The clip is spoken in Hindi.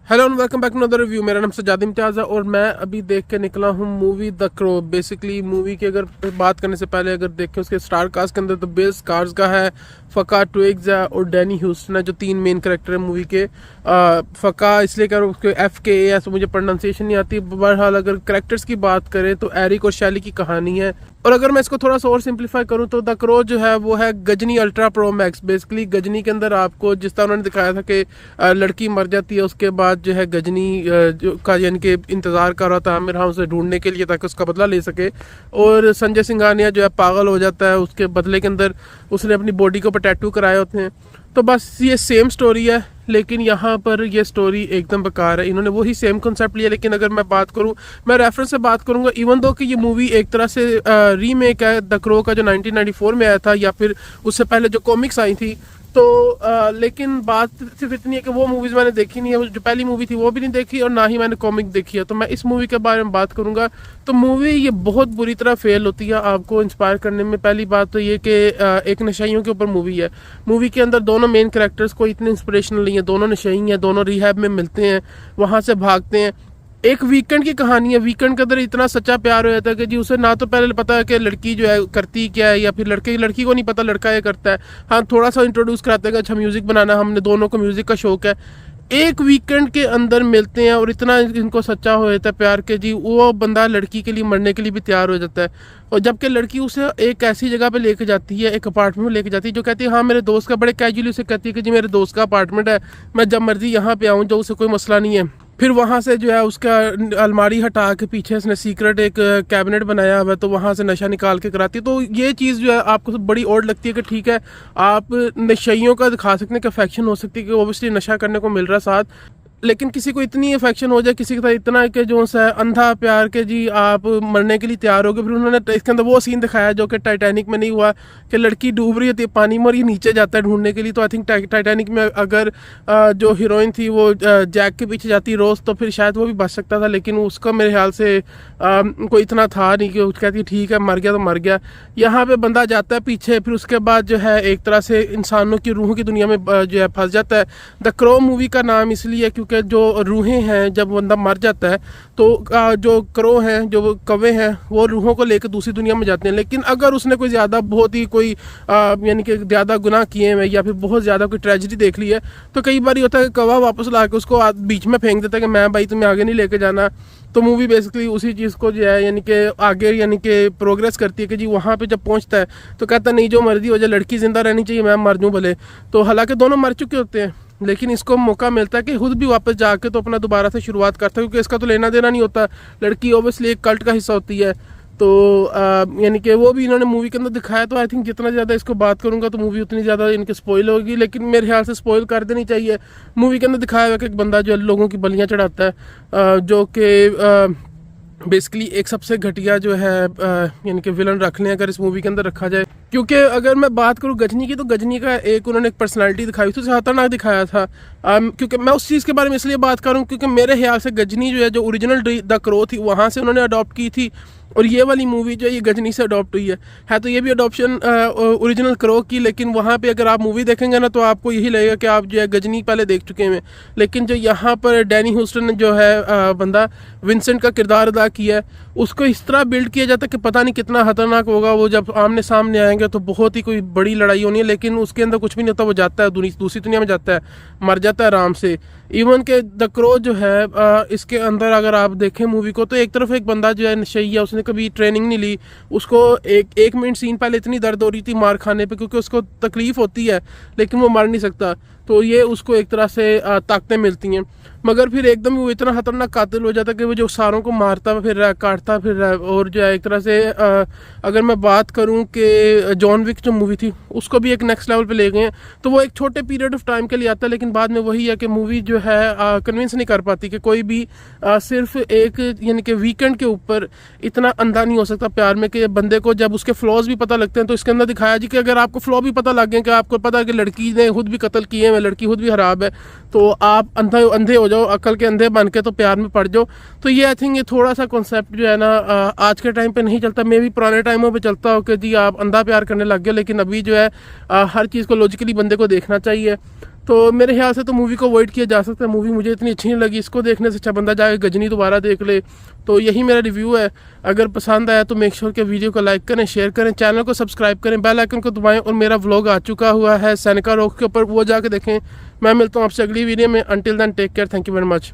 Hello and welcome back to another review. मेरा नाम सजाद इम्तियाज़ है और मैं अभी देख के निकला हूँ movie the crow. Basically movie की अगर बात करने से पहले अगर देखें उसके स्टार कास्ट के अंदर तो बिल स्कार्स का है, फ़का ट्विग्स है और डैनी ह्यूस्टन है, जो तीन मेन कैरेक्टर है मूवी के। फ़का इसलिए कह रहा हूँ उसके FKA मुझे प्रोनाउंसिएशन नहीं आती। बहरहाल अगर कैरेक्टर्स की बात करें तो एरिक और शैली की कहानी है। और अगर मैं इसको थोड़ा सा और सिंप्लीफाई करूँ तो द क्रो जो है वो है Ghajini ultra pro max. Basically Ghajini के अंदर आपको जिस तरह उन्होंने दिखाया था कि लड़की मर जाती है, उसके बाद जो है गजनी का यानी कि इंतज़ार कर रहा था आमिर खान उसे ढूंढने के लिए ताकि उसका बदला ले सके, और संजय सिंघानिया जो है पागल हो जाता है, उसके बदले के अंदर उसने अपनी बॉडी के ऊपर टैटू कराए होते हैं। तो बस ये सेम स्टोरी है, लेकिन यहाँ पर ये स्टोरी एकदम बेकार है। इन्होंने वही सेम कॉन्सेप्ट लिया, लेकिन अगर मैं बात करूँ, मैं रेफरेंस से बात करूँगा, इवन दो कि ये मूवी एक तरह से रीमेक है द क्रो का जो 1994 में आया था, या फिर उससे पहले जो कॉमिक्स आई थी। तो लेकिन बात सिर्फ इतनी है कि वो मूवीज़ मैंने देखी नहीं है, जो पहली मूवी थी वो भी नहीं देखी और ना ही मैंने कॉमिक देखी है। तो मैं इस मूवी के बारे में बात करूँगा। तो मूवी ये बहुत बुरी तरह फेल होती है आपको इंस्पायर करने में। पहली बात तो ये कि एक नशाइयों के ऊपर मूवी है। मूवी के अंदर दोनों मेन कैरेक्टर्स को इतने इंस्पिरेशनल नहीं है, दोनों नशाई हैं, दोनों रिहैब में मिलते हैं, वहाँ से भागते हैं। एक वीकेंड की कहानी है। वीकेंड के अंदर इतना सच्चा प्यार हो जाता है कि जी उसे ना तो पहले पता है कि लड़की जो है करती क्या है, या फिर लड़की को नहीं पता लड़का ये करता है। हाँ, थोड़ा सा इंट्रोड्यूस कराते हैं कि अच्छा म्यूज़िक बनाना, हमने दोनों को म्यूज़िक का शौक है। एक वीकेंड के अंदर मिलते हैं और इतना इनको सच्चा हो जाता है प्यार के जी वो बंदा लड़की के लिए मरने के लिए भी तैयार हो जाता है। और जबकि लड़की उसे एक ऐसी जगह पे लेके जाती है, एक अपार्टमेंट में लेके जाती है, जो कहती है हाँ मेरे दोस्त का, बड़े कैजुअली उसे कहती है कि जी मेरे दोस्त का अपार्टमेंट है, मैं जब मर्जी यहाँ पे आऊँ, जो उसे कोई मसला नहीं है। फिर वहाँ से जो है उसका अलमारी हटा के पीछे इसने सीक्रेट एक कैबिनेट बनाया हुआ है, तो वहाँ से नशा निकाल के कराती है। तो ये चीज़ जो है आपको बड़ी ओड लगती है कि ठीक है आप नशइयों का दिखा सकते हैं कि अफेक्शन हो सकती है कि ओबियसली नशा करने को मिल रहा है साथ, लेकिन किसी को इतनी अफेक्शन हो जाए किसी के साथ इतना कि जो है अंधा प्यार के जी आप मरने के लिए तैयार हो गए। फिर उन्होंने इसके अंदर वो सीन दिखाया जो कि टाइटैनिक में नहीं हुआ, कि लड़की डूब रही होती है पानी में और ये नीचे जाता है ढूंढने के लिए। तो आई थिंक टाइटैनिक में अगर जो हीरोइन थी वो जैक के पीछे जाती रोज़ तो फिर शायद वो भी बच सकता था, लेकिन उसका मेरे ख्याल से कोई इतना था नहीं कि कहती ठीक है मर गया तो मर गया। यहाँ पर बंदा जाता है पीछे, फिर उसके बाद जो है एक तरह से इंसानों की रूह की दुनिया में जो है फंस जाता है। द क्रो मूवी का नाम इसलिए क्योंकि जो रूहें हैं, जब बंदा मर जाता है तो जो क्रो हैं, जो कौवे हैं, वो रूहों को लेकर दूसरी दुनिया में जाते हैं। लेकिन अगर उसने कोई ज़्यादा बहुत ही कोई यानी कि ज़्यादा गुनाह किए हैं या फिर बहुत ज़्यादा कोई ट्रेजेडी देख ली है, तो कई बार ये होता है कि कौवा वापस ला के उसको बीच में फेंक देता है कि मैं भाई तुम्हें आगे नहीं लेके जाना। तो मूवी बेसिकली उसी चीज़ को जो है यानी कि आगे यानी कि प्रोग्रेस करती है कि जी वहाँ पे जब पहुँचता है तो कहता नहीं जो मर्जी हो जाए लड़की ज़िंदा रहनी चाहिए, मैं मर जाऊँ भले। तो हालांकि दोनों मर चुके होते हैं, लेकिन इसको मौका मिलता है कि खुद भी वापस जाके तो अपना दोबारा से शुरुआत करता है, क्योंकि इसका तो लेना देना नहीं होता। लड़की ओबियसली एक कल्ट का हिस्सा होती है। तो यानी कि वो भी इन्होंने मूवी के अंदर दिखाया। तो आई थिंक जितना ज़्यादा इसको बात करूँगा तो मूवी उतनी ज़्यादा इनके स्पॉइल होगी, लेकिन मेरे ख्याल से स्पॉइल कर देनी चाहिए। मूवी के अंदर दिखाया हुआ कि एक बंदा जो लोगों की बलियाँ चढ़ाता है, जो कि बेसिकली एक सबसे घटिया जो है यानी कि विलन रख लें अगर इस मूवी के अंदर रखा जाए। क्योंकि अगर मैं बात करूँ गजनी की, तो गजनी का एक उन्होंने एक पर्सनालिटी दिखाई थी, उसे खतरनाक दिखाया था। क्योंकि मैं उस चीज़ के बारे में इसलिए बात करूँ क्योंकि मेरे ख्याल से गजनी जो है जो ओरिजिनल द क्रो थी वहाँ से उन्होंने अडॉप्ट की थी, और ये वाली मूवी जो है ये गजनी से अडॉप्ट हुई है तो ये भी अडॉप्शन ओरिजिनल क्रो की। लेकिन वहाँ पे अगर आप मूवी देखेंगे ना तो आपको यही लगेगा कि आप जो है गजनी पहले देख चुके हैं। लेकिन जो यहाँ पर डैनी ह्यूस्टन ने जो है बंदा विंसेंट का किरदार अदा किया है, उसको इस तरह बिल्ड किया जाता है कि पता नहीं कितना खतरनाक होगा। वो जब आमने सामने आएंगे तो बहुत ही कोई बड़ी लड़ाई होनी है, लेकिन उसके अंदर कुछ भी नहीं होता। वो जाता है दूसरी दुनिया में जाता है, मर जाता है आराम से। इवन के द क्रो जो है इसके अंदर अगर आप देखें मूवी को, तो एक तरफ एक बंदा जो है नशई है, उसने कभी ट्रेनिंग नहीं ली, उसको एक मिनट सीन पहले इतनी दर्द हो रही थी मार खाने पे क्योंकि उसको तकलीफ होती है, लेकिन वो मर नहीं सकता। तो ये उसको एक तरह से ताकतें मिलती हैं, मगर फिर एकदम वो इतना खतरनाक कातिल हो जाता है कि वो जो सारों को मारता फिर रहा है, काटता फिर रहा है। और जो है एक तरह से अगर मैं बात करूं कि जॉन विक जो मूवी थी उसको भी एक नेक्स्ट लेवल पे ले गए हैं। तो वो एक छोटे पीरियड ऑफ टाइम के लिए आता है, लेकिन बाद में वही है कि मूवी जो है कन्विंस नहीं कर पाती कि कोई भी सिर्फ एक यानी कि वीकेंड के ऊपर इतना अंधा नहीं हो सकता प्यार में कि बंदे को जब उसके फ्लॉज भी पता लगते हैं। तो इसके अंदर दिखाया जी कि अगर आपको फ्लॉ भी पता लग गए, कि आपको पता है कि लड़की ने खुद भी कत्ल किए हैं, लड़की खुद भी खराब है, तो आप अंधे हो जाओ, अकल के अंधे बन के तो प्यार में पड़ जाओ। तो ये आई थिंक ये थोड़ा सा कॉन्सेप्ट जो है ना आज के टाइम पे नहीं चलता। मे भी पुराने टाइमों पे चलता हो कि जी आप अंधा प्यार करने लग गए, लेकिन अभी जो है हर चीज़ को लॉजिकली बंदे को देखना चाहिए। तो मेरे ख्याल से तो मूवी को अवॉइड किया जा सकता है। मूवी मुझे इतनी अच्छी नहीं लगी, इसको देखने से अच्छा बंदा जाके गजनी दोबारा देख ले। तो यही मेरा रिव्यू है। अगर पसंद आया तो मेक श्योर के वीडियो को लाइक करें, शेयर करें, चैनल को सब्सक्राइब करें, बेल आइकन को दबाएं। और मेरा व्लॉग आ चुका हुआ है सैनिका रॉक के ऊपर, वो जाके देखें। मैं मिलता हूँ आपसे अगली वीडियो में। Until then take care, thank you very much.